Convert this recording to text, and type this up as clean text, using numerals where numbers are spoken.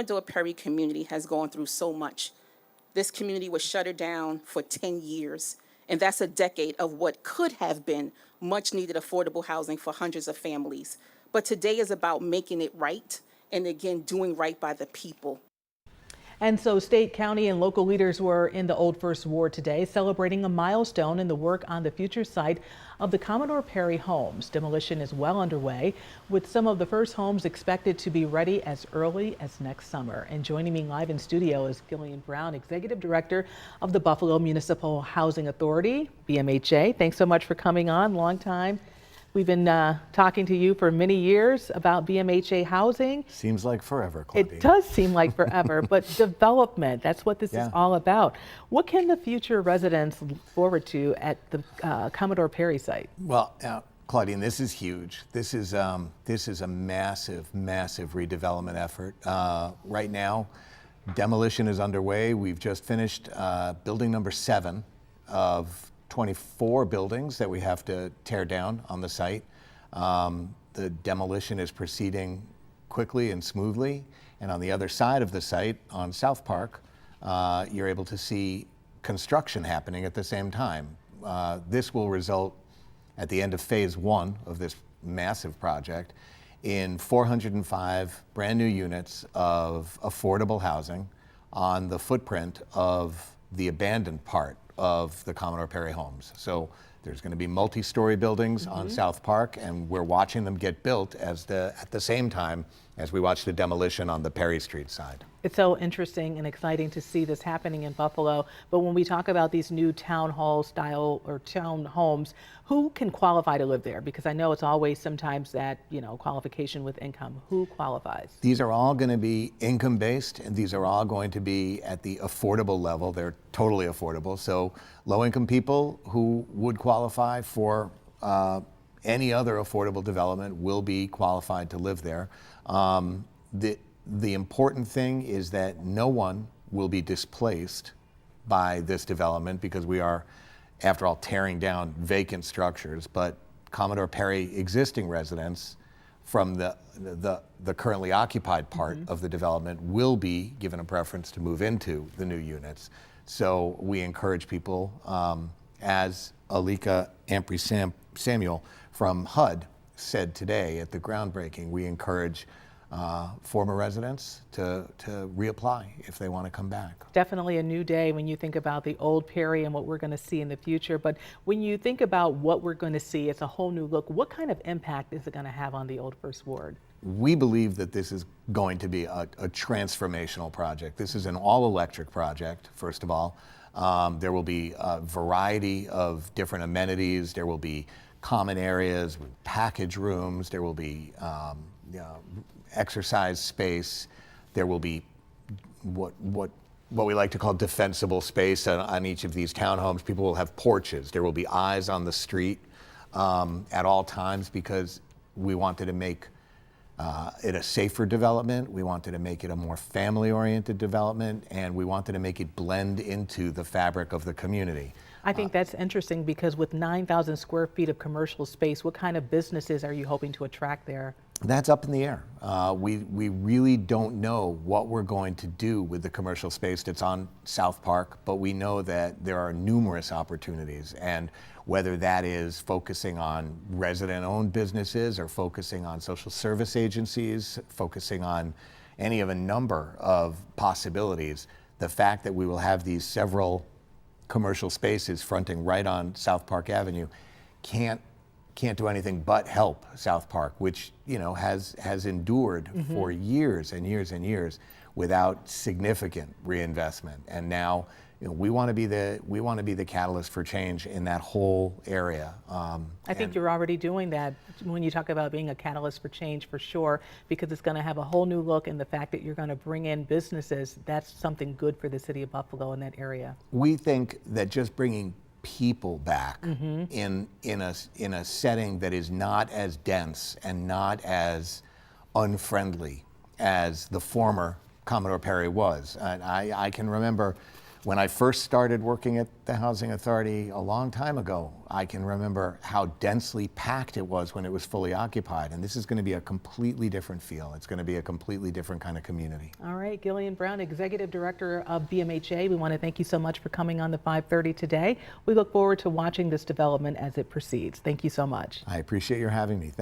Commodore Perry community has gone through so much. This community was shuttered down for 10 years, and that's a decade of what could have been much needed affordable housing for hundreds of families. But today is about making it right and again, doing right by the people. And so state, county, and local leaders were in the Old First Ward today, celebrating a milestone in the work on the future site of the Commodore Perry homes. Demolition is well underway, with some of the first homes expected to be ready as early as next summer. And joining me live in studio is GILLIAN Brown, Executive Director of the Buffalo Municipal Housing Authority, BMHA. Thanks so much for coming on. Long time. We've been talking to you for many years about BMHA housing. Seems like forever, Claudine. It does seem like forever, but development, that's what this is all about. What can the future residents look forward to at the Commodore Perry site? Well, Claudine, this is huge. This is a massive, massive redevelopment effort. Right now, demolition is underway. We've just finished building number 7 of 24 buildings that we have to tear down on the site. The demolition is proceeding quickly and smoothly. And on the other side of the site, on South Park, you're able to see construction happening at the same time. This will result, at the end of phase 1 of this massive project, in 405 brand new units of affordable housing on the footprint of the abandoned part of the Commodore Perry homes. So there's going to be multi-story buildings on South Park, and we're watching them get built at the same time as we watch the demolition on the Perry Street side. It's so interesting and exciting to see this happening in Buffalo. But when we talk about these new town hall style or town homes, who can qualify to live there? Because I know it's always sometimes that, qualification with income. Who qualifies? These are all going to be income based, and these are all going to be at the affordable level. They're totally affordable. So low income people who would qualify for any other affordable development will be qualified to live there. The important thing is that no one will be displaced by this development, because we are, after all, tearing down vacant structures. But Commodore Perry existing residents from the currently occupied part of the development will be given a preference to move into the new units. So we encourage people, as Alika Ampry-Samuel from HUD said today at the groundbreaking, we encourage former residents to reapply if they want to come back. Definitely a new day when you think about the old Perry and what we're going to see in the future. But when you think about what we're going to see, it's a whole new look. What kind of impact is it going to have on the Old First Ward? We believe that this is going to be a transformational project. This is an all-electric project, first of all. There will be a variety of different amenities. There will be common areas, package rooms. There will be exercise space. There will be what we like to call defensible space on each of these townhomes. People will have porches. There will be eyes on the street at all times, because we wanted to make it a safer development. We wanted to make it a more family-oriented development, and we wanted to make it blend into the fabric of the community. I think that's interesting, because with 9,000 square feet of commercial space, what kind of businesses are you hoping to attract there? That's up in the air. We really don't know what we're going to do with the commercial space that's on South Park, but we know that there are numerous opportunities, and whether that is focusing on resident-owned businesses or focusing on social service agencies, focusing on any of a number of possibilities, the fact that we will have these several commercial spaces fronting right on South Park Avenue can't do anything but help South Park, which has endured for years and years and years without significant reinvestment. And now we want to be the catalyst for change in that whole area. I think you're already doing that when you talk about being a catalyst for change, for sure, because it's going to have a whole new look, and the fact that you're going to bring in businesses, that's something good for the city of Buffalo in that area. We think that just bringing people back in a setting that is not as dense and not as unfriendly as the former Commodore Perry was. And I can remember When I first started working at the Housing Authority a long time ago, I can remember how densely packed it was when it was fully occupied. And this is going to be a completely different feel. It's going to be a completely different kind of community. All right, Gillian Brown, Executive Director of BMHA, we want to thank you so much for coming on the 5:30 today. We look forward to watching this development as it proceeds. Thank you so much. I appreciate your having me. Thank you.